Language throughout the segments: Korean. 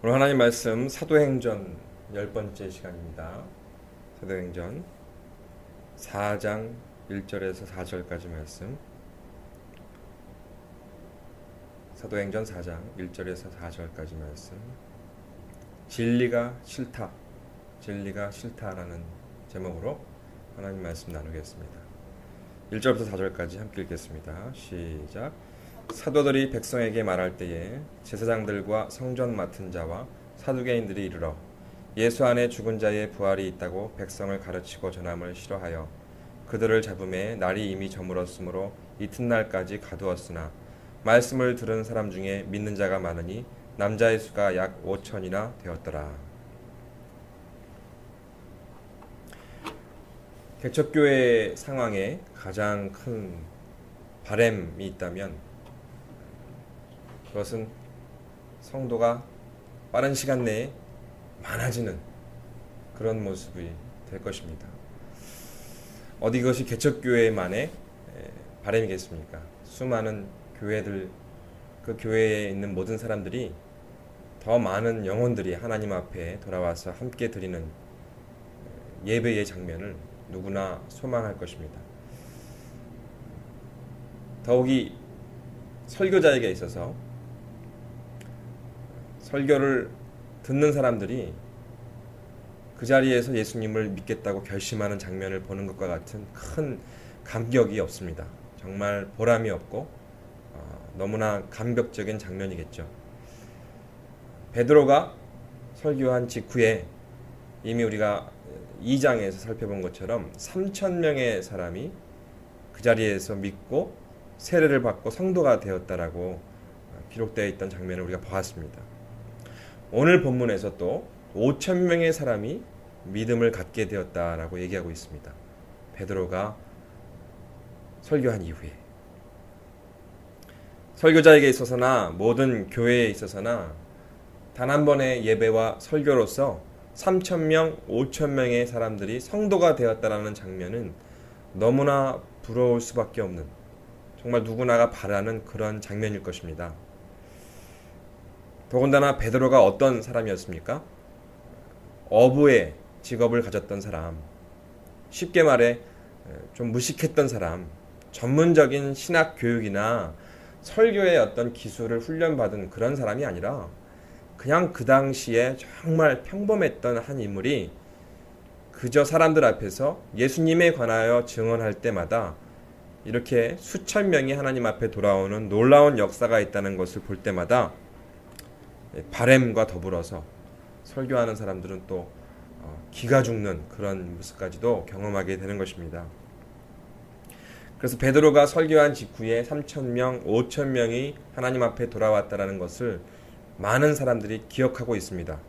오늘 하나님 말씀 사도행전 10번째 시간입니다. 사도행전 4장 1절에서 4절까지 말씀. 사도행전 4장 1절에서 4절까지 말씀. 진리가 싫다. 진리가 싫다라는 제목으로 하나님 말씀 나누겠습니다. 1절부터 4절까지 함께 읽겠습니다. 시작. 사도들이 백성에게 말할 때에 제사장들과 성전 맡은 자와 사두개인들이 이르러 예수 안에 죽은 자의 부활이 있다고 백성을 가르치고 전함을 싫어하여 그들을 잡음에 날이 이미 저물었으므로 이튿날까지 가두었으나 말씀을 들은 사람 중에 믿는 자가 많으니 남자의 수가 약 5천이나 되었더라. 개척교회 상황에 가장 큰 바램이 있다면 그것은 성도가 빠른 시간 내에 많아지는 그런 모습이 될 것입니다. 어디 그것이 개척교회만의 바람이겠습니까? 수많은 교회들, 그 교회에 있는 모든 사람들이 더 많은 영혼들이 하나님 앞에 돌아와서 함께 드리는 예배의 장면을 누구나 소망할 것입니다. 더욱이 설교자에게 있어서 설교를 듣는 사람들이 그 자리에서 예수님을 믿겠다고 결심하는 장면을 보는 것과 같은 큰 감격이 없습니다. 정말 보람이 없고 너무나 감격적인 장면이겠죠. 베드로가 설교한 직후에 이미 우리가 2장에서 살펴본 것처럼 3,000명의 사람이 그 자리에서 믿고 세례를 받고 성도가 되었다라고 기록되어 있던 장면을 우리가 보았습니다. 오늘 본문에서 또 5,000명의 사람이 믿음을 갖게 되었다라고 얘기하고 있습니다. 베드로가 설교한 이후에 설교자에게 있어서나 모든 교회에 있어서나 단 한 번의 예배와 설교로서 3,000명, 5,000명의 사람들이 성도가 되었다라는 장면은 너무나 부러울 수밖에 없는, 정말 누구나가 바라는 그런 장면일 것입니다. 더군다나 베드로가 어떤 사람이었습니까? 어부의 직업을 가졌던 사람, 쉽게 말해 좀 무식했던 사람, 전문적인 신학 교육이나 설교의 어떤 기술을 훈련받은 그런 사람이 아니라 그냥 그 당시에 정말 평범했던 한 인물이 그저 사람들 앞에서 예수님에 관하여 증언할 때마다 이렇게 수천 명이 하나님 앞에 돌아오는 놀라운 역사가 있다는 것을 볼 때마다 바램과 더불어서 설교하는 사람들은 또 기가 죽는 그런 모습까지도 경험하게 되는 것입니다. 그래서 베드로가 설교한 직후에 3,000명, 5,000명이 하나님 앞에 돌아왔다는 것을 많은 사람들이 기억하고 있습니다.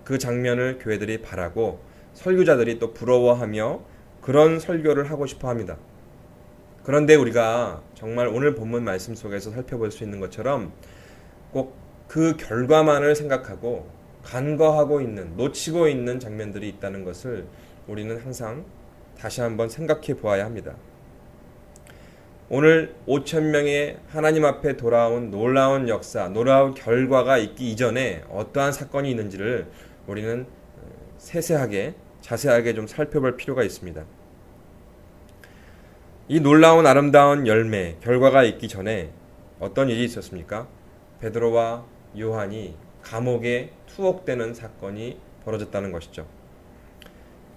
그 장면을 교회들이 바라고 설교자들이 또 부러워하며 그런 설교를 하고 싶어 합니다. 그런데 우리가 정말 오늘 본문 말씀 속에서 살펴볼 수 있는 것처럼 꼭 그 결과만을 생각하고 간과하고 있는, 놓치고 있는 장면들이 있다는 것을 우리는 항상 다시 한번 생각해 보아야 합니다. 오늘 5,000명의 하나님 앞에 돌아온 놀라운 역사, 놀라운 결과가 있기 이전에 어떠한 사건이 있는지를 우리는 세세하게, 자세하게 좀 살펴볼 필요가 있습니다. 이 놀라운 아름다운 열매, 결과가 있기 전에 어떤 일이 있었습니까? 베드로와 요한이 감옥에 투옥되는 사건이 벌어졌다는 것이죠.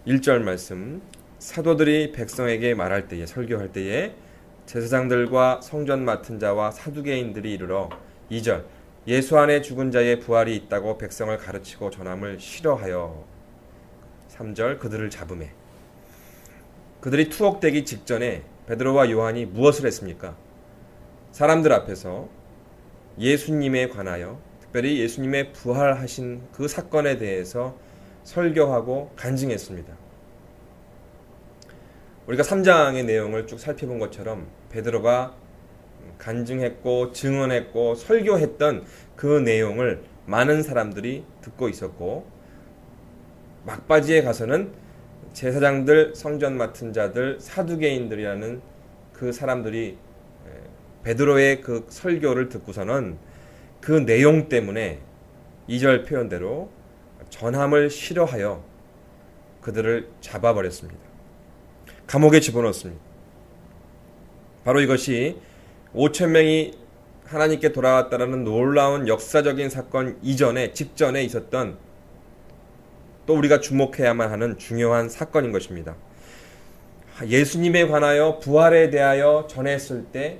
1절 말씀, 사도들이 백성에게 말할 때에, 설교할 때에 제사장들과 성전 맡은 자와 사두개인들이 이르러 2절, 예수 안에 죽은 자의 부활이 있다고 백성을 가르치고 전함을 싫어하여 3절, 그들을 잡음에. 그들이 투옥되기 직전에 베드로와 요한이 무엇을 했습니까? 사람들 앞에서 예수님에 관하여, 특별히 예수님의 부활하신 그 사건에 대해서 설교하고 간증했습니다. 우리가 3장의 내용을 쭉 살펴본 것처럼 베드로가 간증했고 증언했고 설교했던 그 내용을 많은 사람들이 듣고 있었고, 막바지에 가서는 제사장들, 성전 맡은 자들, 사두개인들이라는 그 사람들이 베드로의 그 설교를 듣고서는 그 내용 때문에 2절 표현대로 전함을 싫어하여 그들을 잡아버렸습니다. 감옥에 집어넣었습니다. 바로 이것이 5천 명이 하나님께 돌아왔다라는 놀라운 역사적인 사건 이전에 직전에 있었던 또 우리가 주목해야만 하는 중요한 사건인 것입니다. 예수님에 관하여 부활에 대하여 전했을 때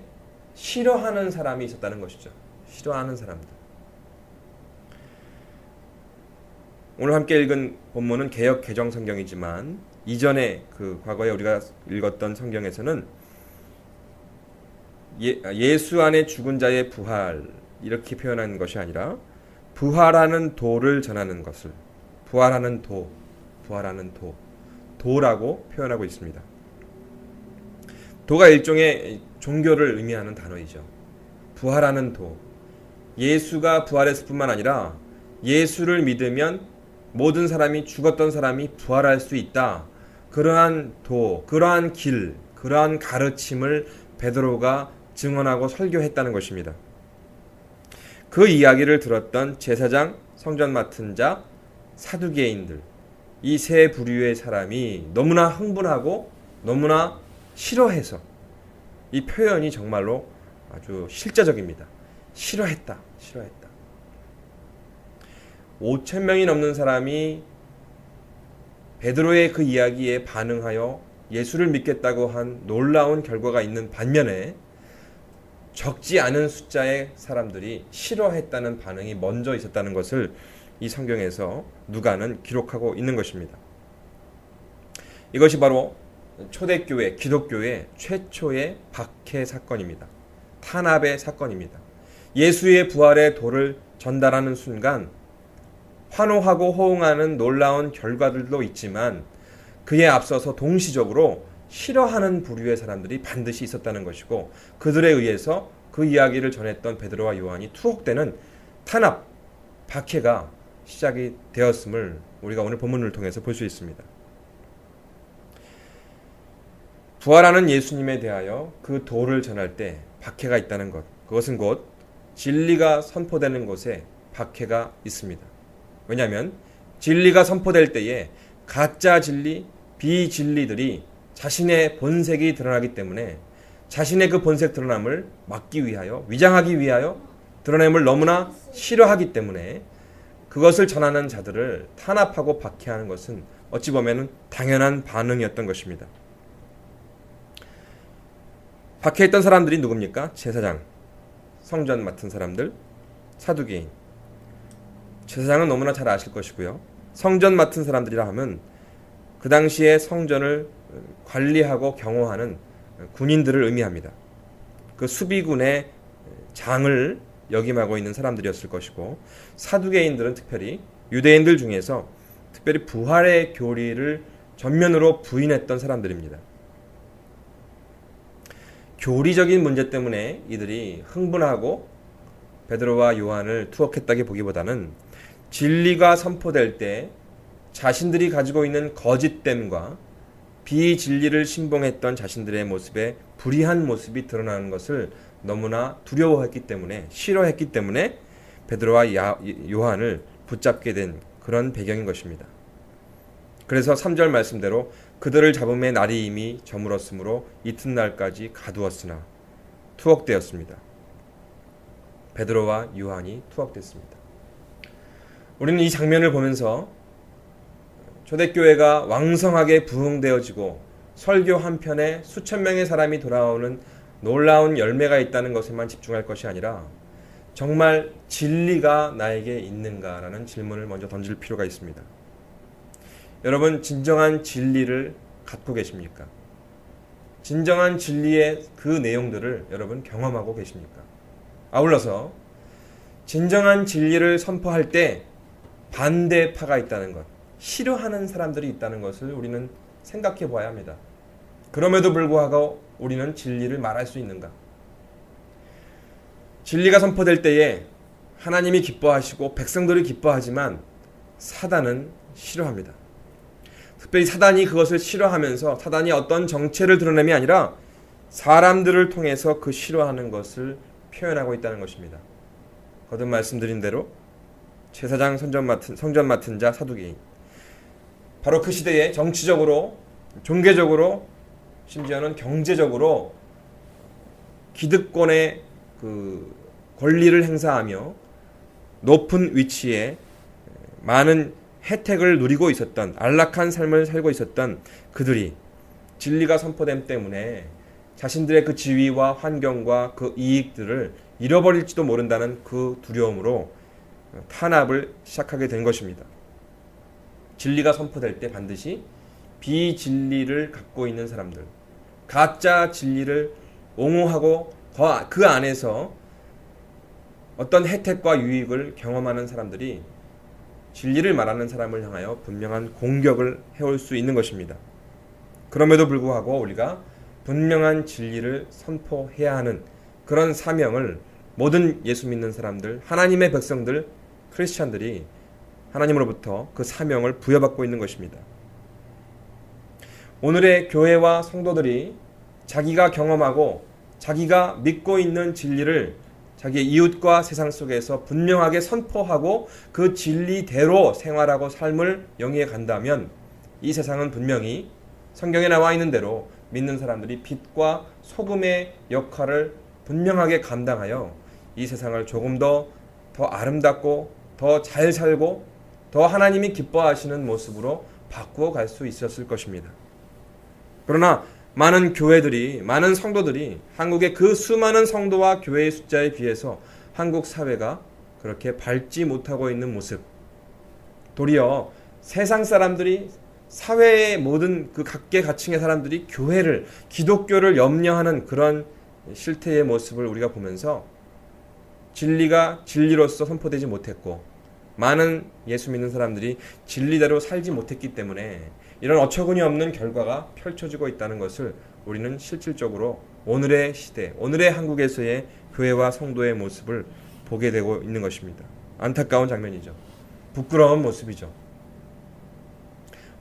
싫어하는 사람이 있었다는 것이죠. 싫어하는 사람들. 오늘 함께 읽은 본문은 개역 개정 성경이지만 이전에 그 과거에 우리가 읽었던 성경에서는 예수 안에 죽은 자의 부활 이렇게 표현하는 것이 아니라 부활하는 도를 전하는 것을 부활하는 도라고 표현하고 있습니다. 도가 일종의 종교를 의미하는 단어이죠. 부활하는 도. 예수가 부활했을 뿐만 아니라 예수를 믿으면 모든 사람이 죽었던 사람이 부활할 수 있다. 그러한 도, 그러한 길, 그러한 가르침을 베드로가 증언하고 설교했다는 것입니다. 그 이야기를 들었던 제사장, 성전 맡은 자, 사두개인들 이 세 부류의 사람이 너무나 흥분하고 너무나 싫어해서 이 표현이 정말로 아주 실제적입니다. 싫어했다. 5천 명이 넘는 사람이 베드로의 그 이야기에 반응하여 예수를 믿겠다고 한 놀라운 결과가 있는 반면에 적지 않은 숫자의 사람들이 싫어했다는 반응이 먼저 있었다는 것을 이 성경에서 누가는 기록하고 있는 것입니다. 이것이 바로 초대교회, 기독교의 최초의 박해 사건입니다. 탄압의 사건입니다. 예수의 부활의 도를 전달하는 순간 환호하고 호응하는 놀라운 결과들도 있지만 그에 앞서서 동시적으로 싫어하는 부류의 사람들이 반드시 있었다는 것이고 그들에 의해서 그 이야기를 전했던 베드로와 요한이 투옥되는 탄압, 박해가 시작이 되었음을 우리가 오늘 본문을 통해서 볼 수 있습니다. 부활하는 예수님에 대하여 그 도를 전할 때 박해가 있다는 것, 그것은 곧 진리가 선포되는 곳에 박해가 있습니다. 왜냐하면 진리가 선포될 때에 가짜 진리, 비진리들이 자신의 본색이 드러나기 때문에 자신의 그 본색 드러남을 막기 위하여, 위장하기 위하여 드러냄을 너무나 싫어하기 때문에 그것을 전하는 자들을 탄압하고 박해하는 것은 어찌 보면 당연한 반응이었던 것입니다. 박해했던 사람들이 누굽니까? 제사장, 성전 맡은 사람들, 사두개인. 제사장은 너무나 잘 아실 것이고요. 성전 맡은 사람들이라 하면 그 당시에 성전을 관리하고 경호하는 군인들을 의미합니다. 그 수비군의 장을 역임하고 있는 사람들이었을 것이고 사두개인들은 특별히 유대인들 중에서 특별히 부활의 교리를 전면으로 부인했던 사람들입니다. 교리적인 문제 때문에 이들이 흥분하고 베드로와 요한을 투옥했다기 보기보다는 진리가 선포될 때 자신들이 가지고 있는 거짓됨과 비진리를 신봉했던 자신들의 모습에 불의한 모습이 드러나는 것을 너무나 두려워했기 때문에 싫어했기 때문에 베드로와 요한을 붙잡게 된 그런 배경인 것입니다. 그래서 3절 말씀대로 그들을 잡음의 날이 이미 저물었으므로 이튿날까지 가두었으나 투옥되었습니다. 베드로와 요한이 투옥됐습니다. 우리는 이 장면을 보면서 초대교회가 왕성하게 부흥되어지고 설교 한편에 수천 명의 사람이 돌아오는 놀라운 열매가 있다는 것에만 집중할 것이 아니라 정말 진리가 나에게 있는가라는 질문을 먼저 던질 필요가 있습니다. 여러분, 진정한 진리를 갖고 계십니까? 진정한 진리의 그 내용들을 여러분 경험하고 계십니까? 아울러서 진정한 진리를 선포할 때 반대파가 있다는 것, 싫어하는 사람들이 있다는 것을 우리는 생각해 보아야 합니다. 그럼에도 불구하고 우리는 진리를 말할 수 있는가? 진리가 선포될 때에 하나님이 기뻐하시고 백성들이 기뻐하지만 사단은 싫어합니다. 특별히 사단이 그것을 싫어하면서 사단이 어떤 정체를 드러냄이 아니라 사람들을 통해서 그 싫어하는 것을 표현하고 있다는 것입니다. 거듭 말씀드린 대로 제사장 성전 맡은 자 사두개인. 바로 그 시대에 정치적으로, 종교적으로, 심지어는 경제적으로 기득권의 그 권리를 행사하며 높은 위치에 많은 혜택을 누리고 있었던, 안락한 삶을 살고 있었던 그들이 진리가 선포됨 때문에 자신들의 그 지위와 환경과 그 이익들을 잃어버릴지도 모른다는 그 두려움으로 탄압을 시작하게 된 것입니다. 진리가 선포될 때 반드시 비진리를 갖고 있는 사람들, 가짜 진리를 옹호하고 그 안에서 어떤 혜택과 유익을 경험하는 사람들이 진리를 말하는 사람을 향하여 분명한 공격을 해올 수 있는 것입니다. 그럼에도 불구하고 우리가 분명한 진리를 선포해야 하는 그런 사명을 모든 예수 믿는 사람들, 하나님의 백성들, 크리스찬들이 하나님으로부터 그 사명을 부여받고 있는 것입니다. 오늘의 교회와 성도들이 자기가 경험하고 자기가 믿고 있는 진리를 자기의 이웃과 세상 속에서 분명하게 선포하고 그 진리대로 생활하고 삶을 영위해 간다면 이 세상은 분명히 성경에 나와 있는 대로 믿는 사람들이 빛과 소금의 역할을 분명하게 감당하여 이 세상을 조금 더 아름답고 더 잘 살고 더 하나님이 기뻐하시는 모습으로 바꾸어 갈 수 있었을 것입니다. 그러나 많은 교회들이, 많은 성도들이 한국의 그 수많은 성도와 교회의 숫자에 비해서 한국 사회가 그렇게 밟지 못하고 있는 모습, 도리어 세상 사람들이, 사회의 모든 그 각계각층의 사람들이 교회를, 기독교를 염려하는 그런 실태의 모습을 우리가 보면서 진리가 진리로서 선포되지 못했고 많은 예수 믿는 사람들이 진리대로 살지 못했기 때문에 이런 어처구니 없는 결과가 펼쳐지고 있다는 것을 우리는 실질적으로 오늘의 시대, 오늘의 한국에서의 교회와 성도의 모습을 보게 되고 있는 것입니다. 안타까운 장면이죠. 부끄러운 모습이죠.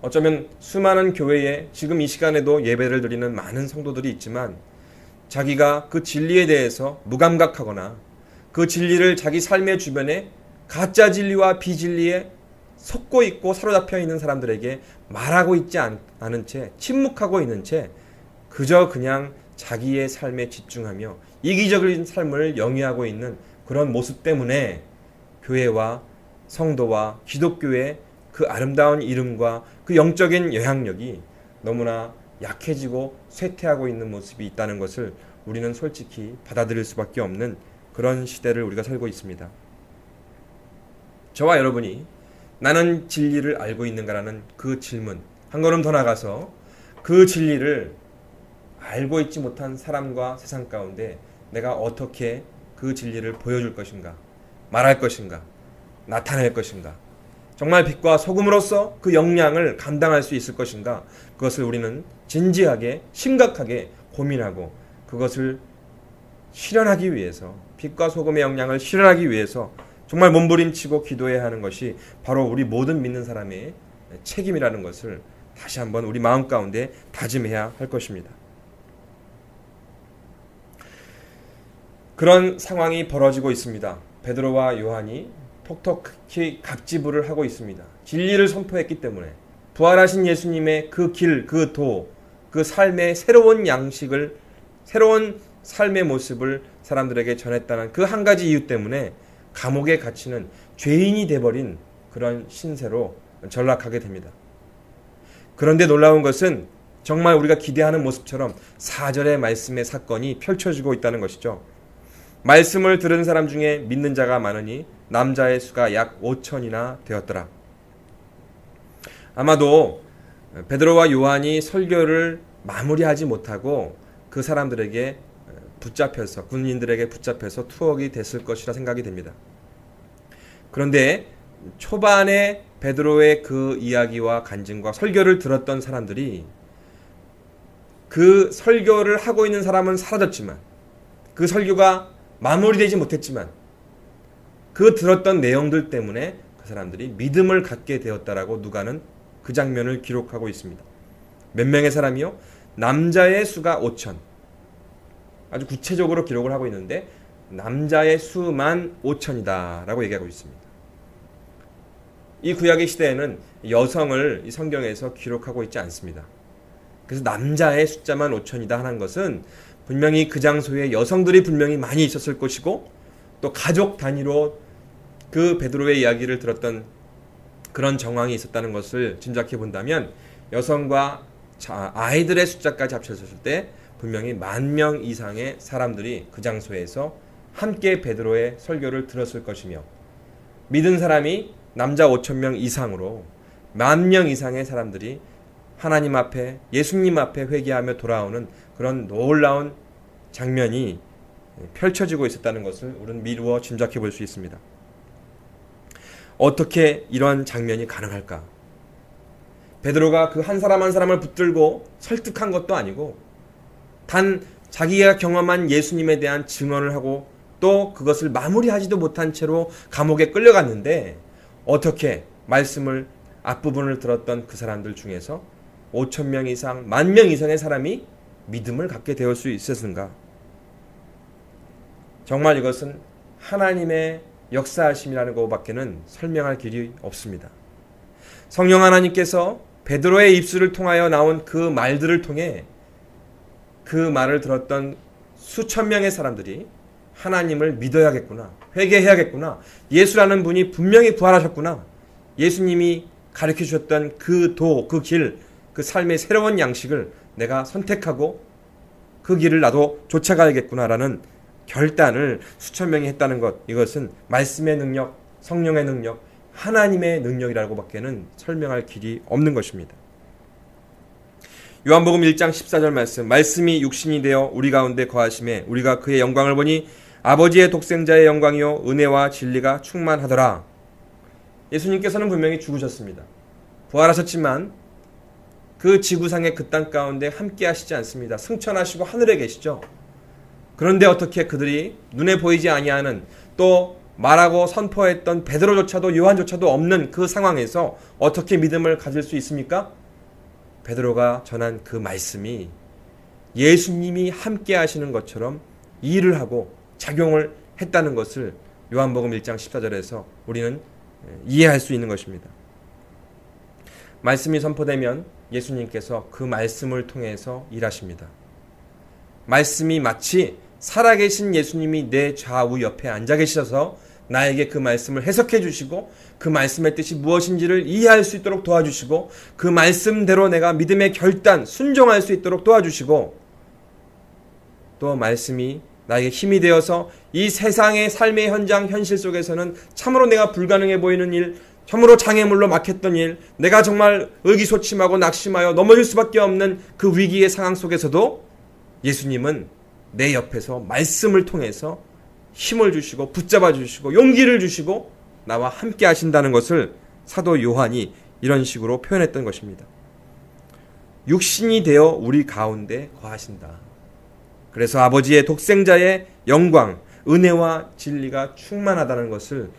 어쩌면 수많은 교회에 지금 이 시간에도 예배를 드리는 많은 성도들이 있지만 자기가 그 진리에 대해서 무감각하거나 그 진리를 자기 삶의 주변에 가짜 진리와 비진리에 섞고 있고 사로잡혀 있는 사람들에게 말하고 있지 않은 채, 침묵하고 있는 채 그저 그냥 자기의 삶에 집중하며 이기적인 삶을 영위하고 있는 그런 모습 때문에 교회와 성도와 기독교의 그 아름다운 이름과 그 영적인 영향력이 너무나 약해지고 쇠퇴하고 있는 모습이 있다는 것을 우리는 솔직히 받아들일 수밖에 없는 그런 시대를 우리가 살고 있습니다. 저와 여러분이 나는 진리를 알고 있는가라는 그 질문, 한 걸음 더 나가서 그 진리를 알고 있지 못한 사람과 세상 가운데 내가 어떻게 그 진리를 보여줄 것인가, 말할 것인가, 나타낼 것인가, 정말 빛과 소금으로서 그 역량을 감당할 수 있을 것인가, 그것을 우리는 진지하게 심각하게 고민하고 그것을 실현하기 위해서, 빛과 소금의 역량을 실현하기 위해서 정말 몸부림치고 기도해야 하는 것이 바로 우리 모든 믿는 사람의 책임이라는 것을 다시 한번 우리 마음 가운데 다짐해야 할 것입니다. 그런 상황이 벌어지고 있습니다. 베드로와 요한이 톡톡히 각지부를 하고 있습니다. 진리를 선포했기 때문에 부활하신 예수님의 그 길, 그 도, 그 삶의 새로운 양식을, 새로운 삶의 모습을 사람들에게 전했다는 그 한 가지 이유 때문에 감옥에 갇히는 죄인이 돼버린 그런 신세로 전락하게 됩니다. 그런데 놀라운 것은 정말 우리가 기대하는 모습처럼 4절의 말씀의 사건이 펼쳐지고 있다는 것이죠. 말씀을 들은 사람 중에 믿는 자가 많으니 남자의 수가 약 5천이나 되었더라. 아마도 베드로와 요한이 설교를 마무리하지 못하고 그 사람들에게 붙잡혀서, 군인들에게 붙잡혀서 투옥이 됐을 것이라 생각이 됩니다. 그런데 초반에 베드로의 그 이야기와 간증과 설교를 들었던 사람들이 그 설교를 하고 있는 사람은 사라졌지만, 그 설교가 마무리되지 못했지만 그 들었던 내용들 때문에 그 사람들이 믿음을 갖게 되었다라고 누가는 그 장면을 기록하고 있습니다. 몇 명의 사람이요? 남자의 수가 5천. 아주 구체적으로 기록을 하고 있는데 남자의 수만 5천이다 라고 얘기하고 있습니다. 이 구약의 시대에는 여성을 이 성경에서 기록하고 있지 않습니다. 그래서 남자의 숫자만 5천이다 하는 것은 분명히 그 장소에 여성들이 분명히 많이 있었을 것이고 또 가족 단위로 그 베드로의 이야기를 들었던 그런 정황이 있었다는 것을 짐작해 본다면 여성과 아이들의 숫자까지 합쳐졌을 때 분명히 10,000명 이상의 사람들이 그 장소에서 함께 베드로의 설교를 들었을 것이며 믿은 사람이 남자 5,000명 이상으로 10,000명 이상의 사람들이 하나님 앞에 예수님 앞에 회개하며 돌아오는 그런 놀라운 장면이 펼쳐지고 있었다는 것을 우리는 미루어 짐작해 볼 수 있습니다. 어떻게 이런 장면이 가능할까? 베드로가 그 한 사람 한 사람을 붙들고 설득한 것도 아니고 단 자기가 경험한 예수님에 대한 증언을 하고 또 그것을 마무리하지도 못한 채로 감옥에 끌려갔는데 어떻게 말씀을 앞부분을 들었던 그 사람들 중에서 5,000명 이상, 10,000명 이상의 사람이 믿음을 갖게 되었을 수 있었는가? 정말 이것은 하나님의 역사하심이라는 것밖에는 설명할 길이 없습니다. 성령 하나님께서 베드로의 입술을 통하여 나온 그 말들을 통해 그 말을 들었던 수천 명의 사람들이 하나님을 믿어야겠구나, 회개해야겠구나, 예수라는 분이 분명히 부활하셨구나, 예수님이 가르쳐 주셨던 그 도, 그 길, 그 삶의 새로운 양식을 내가 선택하고 그 길을 나도 쫓아가야겠구나라는 결단을 수천 명이 했다는 것, 이것은 말씀의 능력, 성령의 능력, 하나님의 능력이라고 밖에는 설명할 길이 없는 것입니다. 요한복음 1장 14절 말씀이 육신이 되어 우리 가운데 거하심에 우리가 그의 영광을 보니 아버지의 독생자의 영광이요 은혜와 진리가 충만하더라. 예수님께서는 분명히 죽으셨습니다. 부활하셨지만 그 지구상의 그 땅 가운데 함께 하시지 않습니다. 승천하시고 하늘에 계시죠. 그런데 어떻게 그들이 눈에 보이지 아니하는 또 말하고 선포했던 베드로조차도 요한조차도 없는 그 상황에서 어떻게 믿음을 가질 수 있습니까? 베드로가 전한 그 말씀이 예수님이 함께 하시는 것처럼 일을 하고 작용을 했다는 것을 요한복음 1장 14절에서 우리는 이해할 수 있는 것입니다. 말씀이 선포되면 예수님께서 그 말씀을 통해서 일하십니다. 말씀이 마치 살아계신 예수님이 내 좌우 옆에 앉아 계셔서 나에게 그 말씀을 해석해 주시고 그 말씀의 뜻이 무엇인지를 이해할 수 있도록 도와주시고 그 말씀대로 내가 믿음의 결단, 순종할 수 있도록 도와주시고 또 말씀이 나에게 힘이 되어서 이 세상의 삶의 현장, 현실 속에서는 참으로 내가 불가능해 보이는 일, 참으로 장애물로 막혔던 일, 내가 정말 의기소침하고 낙심하여 넘어질 수밖에 없는 그 위기의 상황 속에서도 예수님은 내 옆에서 말씀을 통해서 힘을 주시고 붙잡아 주시고 용기를 주시고 나와 함께 하신다는 것을 사도 요한이 이런 식으로 표현했던 것입니다. 육신이 되어 우리 가운데 거하신다. 그래서 아버지의 독생자의 영광, 은혜와 진리가 충만하다는 것을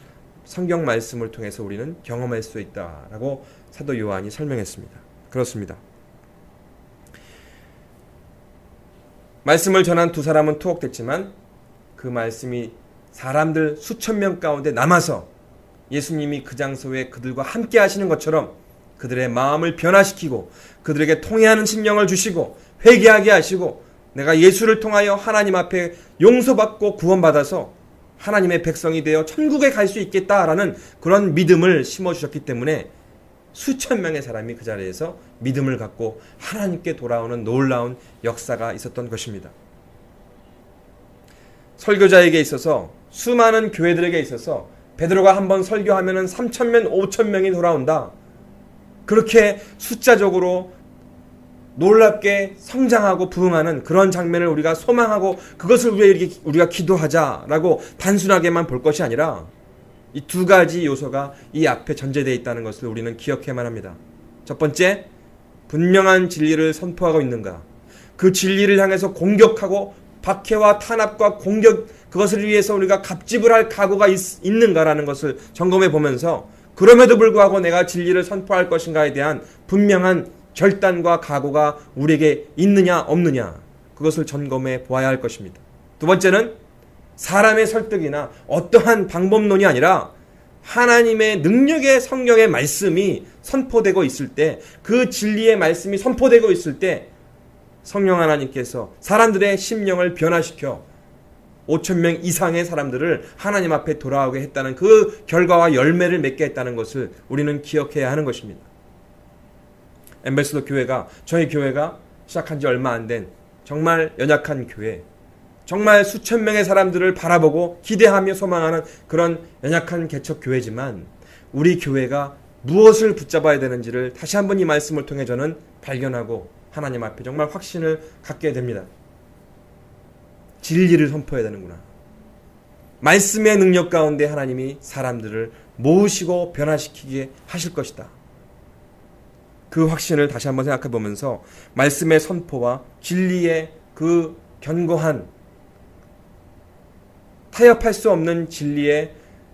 성경 말씀을 통해서 우리는 경험할 수 있다라고 사도 요한이 설명했습니다. 그렇습니다. 말씀을 전한 두 사람은 투옥됐지만 그 말씀이 사람들 수천 명 가운데 남아서 예수님이 그 장소에 그들과 함께 하시는 것처럼 그들의 마음을 변화시키고 그들에게 통회하는 심령을 주시고 회개하게 하시고 내가 예수를 통하여 하나님 앞에 용서받고 구원받아서 하나님의 백성이 되어 천국에 갈 수 있겠다라는 그런 믿음을 심어주셨기 때문에 수천 명의 사람이 그 자리에서 믿음을 갖고 하나님께 돌아오는 놀라운 역사가 있었던 것입니다. 설교자에게 있어서 수많은 교회들에게 있어서 베드로가 한번 설교하면 3,000명, 5,000명이 돌아온다. 그렇게 숫자적으로 놀랍게 성장하고 부흥하는 그런 장면을 우리가 소망하고 그것을 우리가 기도하자라고 단순하게만 볼 것이 아니라 이 두 가지 요소가 이 앞에 전제되어 있다는 것을 우리는 기억해야만 합니다. 첫 번째, 분명한 진리를 선포하고 있는가? 그 진리를 향해서 공격하고 박해와 탄압과 공격, 그것을 위해서 우리가 갑집을 할 각오가 있는가라는 것을 점검해 보면서 그럼에도 불구하고 내가 진리를 선포할 것인가에 대한 분명한 결단과 각오가 우리에게 있느냐 없느냐, 그것을 점검해 보아야 할 것입니다. 두 번째는 사람의 설득이나 어떠한 방법론이 아니라 하나님의 능력의 성령의 말씀이 선포되고 있을 때, 그 진리의 말씀이 선포되고 있을 때 성령 하나님께서 사람들의 심령을 변화시켜 5,000명 이상의 사람들을 하나님 앞에 돌아오게 했다는 그 결과와 열매를 맺게 했다는 것을 우리는 기억해야 하는 것입니다. 엠베서더 교회가, 저희 교회가 시작한 지 얼마 안 된 정말 연약한 교회, 정말 수천 명의 사람들을 바라보고 기대하며 소망하는 그런 연약한 개척 교회지만, 우리 교회가 무엇을 붙잡아야 되는지를 다시 한번 이 말씀을 통해 저는 발견하고 하나님 앞에 정말 확신을 갖게 됩니다. 진리를 선포해야 되는구나. 말씀의 능력 가운데 하나님이 사람들을 모으시고 변화시키게 하실 것이다. 그 확신을 다시 한번 생각해 보면서 말씀의 선포와 진리의 그 견고한, 타협할 수 없는 진리의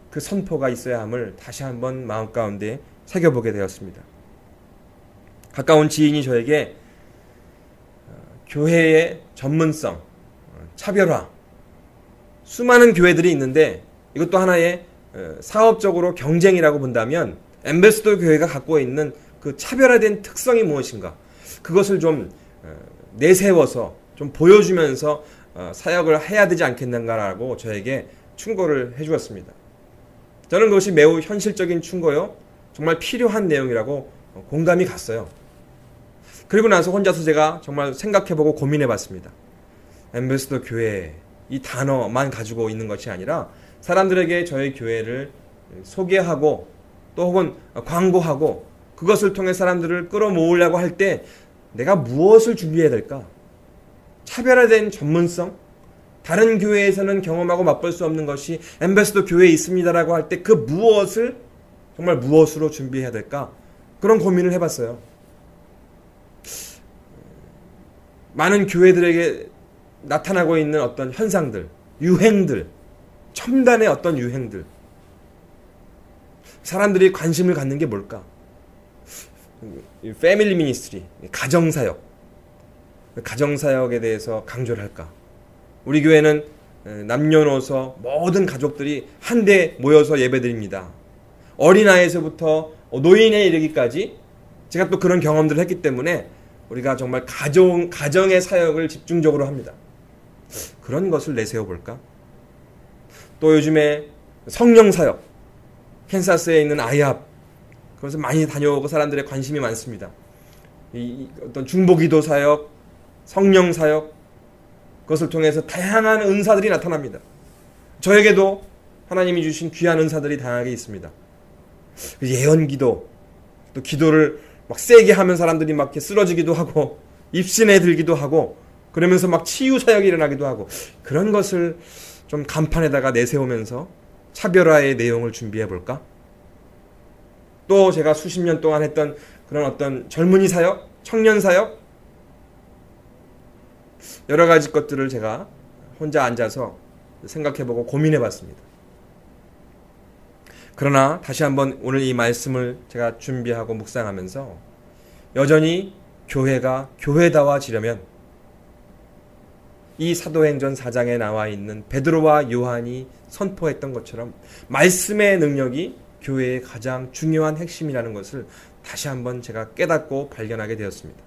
그 선포가 있어야 함을 다시 한번 마음 가운데 새겨보게 되었습니다. 가까운 지인이 저에게 교회의 전문성, 차별화, 수많은 교회들이 있는데 이것도 하나의 사업적으로 경쟁이라고 본다면 엠베서더 교회가 갖고 있는 그 차별화된 특성이 무엇인가, 그것을 좀 내세워서 좀 보여주면서 사역을 해야 되지 않겠는가라고 저에게 충고를 해주었습니다. 저는 그것이 매우 현실적인 충고요, 정말 필요한 내용이라고 공감이 갔어요. 그리고 나서 혼자서 제가 정말 생각해보고 고민해봤습니다. 엠베서더 교회, 이 단어만 가지고 있는 것이 아니라 사람들에게 저희 교회를 소개하고 또 혹은 광고하고 그것을 통해 사람들을 끌어모으려고 할 때 내가 무엇을 준비해야 될까? 차별화된 전문성? 다른 교회에서는 경험하고 맛볼 수 없는 것이 엠베서더 교회에 있습니다라고 할 때 그 무엇을 정말 무엇으로 준비해야 될까? 그런 고민을 해봤어요. 많은 교회들에게 나타나고 있는 어떤 현상들, 유행들, 첨단의 어떤 유행들, 사람들이 관심을 갖는 게 뭘까? 패밀리 미니스트리, 가정사역, 가정사역에 대해서 강조를 할까? 우리 교회는 남녀노소 모든 가족들이 한데 모여서 예배드립니다. 어린아이에서부터 노인에 이르기까지 제가 또 그런 경험들을 했기 때문에 우리가 정말 가정의 사역을 집중적으로 합니다. 그런 것을 내세워볼까? 또 요즘에 성령사역, 캔사스에 있는 아이합, 그것을 많이 다녀오고 사람들의 관심이 많습니다. 어떤 중보기도 사역, 성령사역, 그것을 통해서 다양한 은사들이 나타납니다. 저에게도 하나님이 주신 귀한 은사들이 다양하게 있습니다. 예언기도, 또 기도를 막 세게 하면 사람들이 막 이렇게 쓰러지기도 하고 입신에 들기도 하고 그러면서 막 치유 사역이 일어나기도 하고, 그런 것을 좀 간판에다가 내세우면서 차별화의 내용을 준비해 볼까? 또 제가 수십 년 동안 했던 그런 어떤 젊은이 사역, 청년 사역, 여러 가지 것들을 제가 혼자 앉아서 생각해보고 고민해봤습니다. 그러나 다시 한번 오늘 이 말씀을 제가 준비하고 묵상하면서 여전히 교회가 교회다워지려면 이 사도행전 4장에 나와 있는 베드로와 요한이 선포했던 것처럼 말씀의 능력이 교회의 가장 중요한 핵심이라는 것을 다시 한번 제가 깨닫고 발견하게 되었습니다.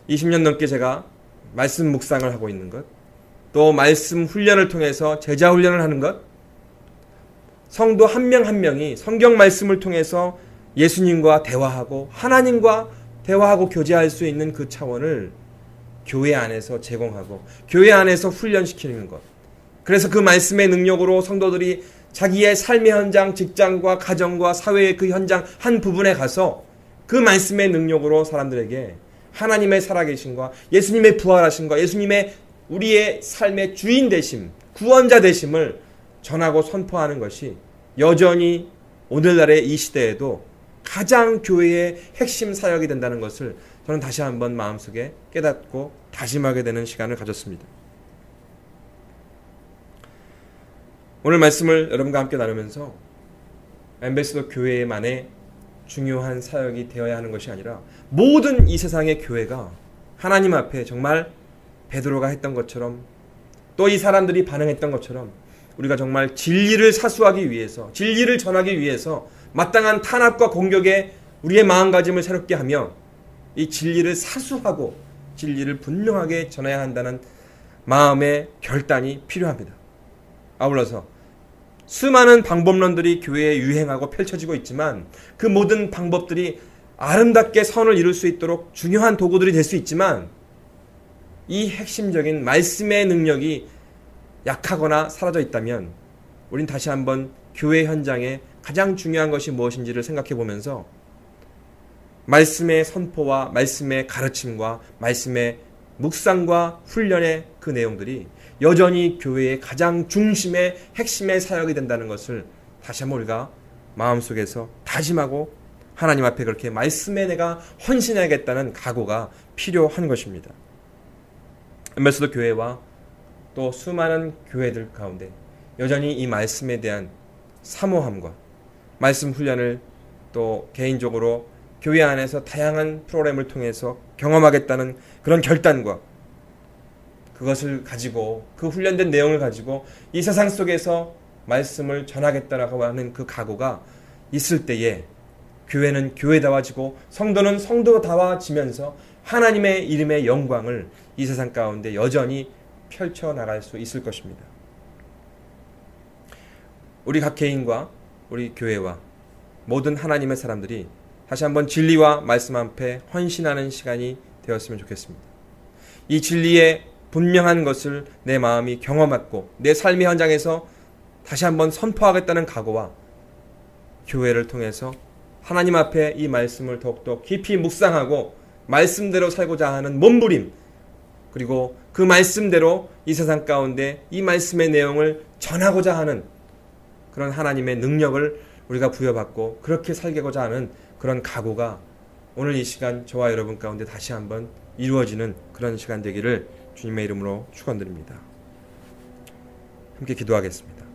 20년 넘게 제가 말씀 묵상을 하고 있는 것, 또 말씀 훈련을 통해서 제자 훈련을 하는 것, 성도 한 명 한 명이 성경 말씀을 통해서 예수님과 대화하고 하나님과 대화하고 교제할 수 있는 그 차원을 교회 안에서 제공하고 교회 안에서 훈련시키는 것. 그래서 그 말씀의 능력으로 성도들이 자기의 삶의 현장, 직장과 가정과 사회의 그 현장 한 부분에 가서 그 말씀의 능력으로 사람들에게 하나님의 살아계심과 예수님의 부활하심과 예수님의 우리의 삶의 주인 되심, 구원자 되심을 전하고 선포하는 것이 여전히 오늘날의 이 시대에도 가장 교회의 핵심 사역이 된다는 것을 저는 다시 한번 마음속에 깨닫고 다짐하게 되는 시간을 가졌습니다. 오늘 말씀을 여러분과 함께 나누면서 엠베서더 교회만의 중요한 사역이 되어야 하는 것이 아니라 모든 이 세상의 교회가 하나님 앞에 정말 베드로가 했던 것처럼 또 이 사람들이 반응했던 것처럼 우리가 정말 진리를 사수하기 위해서, 진리를 전하기 위해서 마땅한 탄압과 공격에 우리의 마음가짐을 새롭게 하며 이 진리를 사수하고 진리를 분명하게 전해야 한다는 마음의 결단이 필요합니다. 아울러서 수많은 방법론들이 교회에 유행하고 펼쳐지고 있지만 그 모든 방법들이 아름답게 선을 이룰 수 있도록 중요한 도구들이 될 수 있지만 이 핵심적인 말씀의 능력이 약하거나 사라져 있다면 우린 다시 한번 교회 현장에 가장 중요한 것이 무엇인지를 생각해 보면서 말씀의 선포와 말씀의 가르침과 말씀의 묵상과 훈련의 그 내용들이 여전히 교회의 가장 중심의 핵심의 사역이 된다는 것을 다시 한번 우리가 마음속에서 다짐하고 하나님 앞에 그렇게 말씀에 내가 헌신해야겠다는 각오가 필요한 것입니다. 엠베서더 교회와 또 수많은 교회들 가운데 여전히 이 말씀에 대한 사모함과 말씀 훈련을 또 개인적으로 교회 안에서 다양한 프로그램을 통해서 경험하겠다는 그런 결단과 그것을 가지고 그 훈련된 내용을 가지고 이 세상 속에서 말씀을 전하겠다라고 하는 그 각오가 있을 때에 교회는 교회다워지고 성도는 성도다워지면서 하나님의 이름의 영광을 이 세상 가운데 여전히 펼쳐나갈 수 있을 것입니다. 우리 각 개인과 우리 교회와 모든 하나님의 사람들이 다시 한번 진리와 말씀 앞에 헌신하는 시간이 되었으면 좋겠습니다. 이 진리의 분명한 것을 내 마음이 경험했고 내 삶의 현장에서 다시 한번 선포하겠다는 각오와 교회를 통해서 하나님 앞에 이 말씀을 더욱더 깊이 묵상하고 말씀대로 살고자 하는 몸부림, 그리고 그 말씀대로 이 세상 가운데 이 말씀의 내용을 전하고자 하는 그런 하나님의 능력을 우리가 부여받고 그렇게 살고자 하는 그런 각오가 오늘 이 시간 저와 여러분 가운데 다시 한번 이루어지는 그런 시간 되기를 주님의 이름으로 축원드립니다. 함께 기도하겠습니다.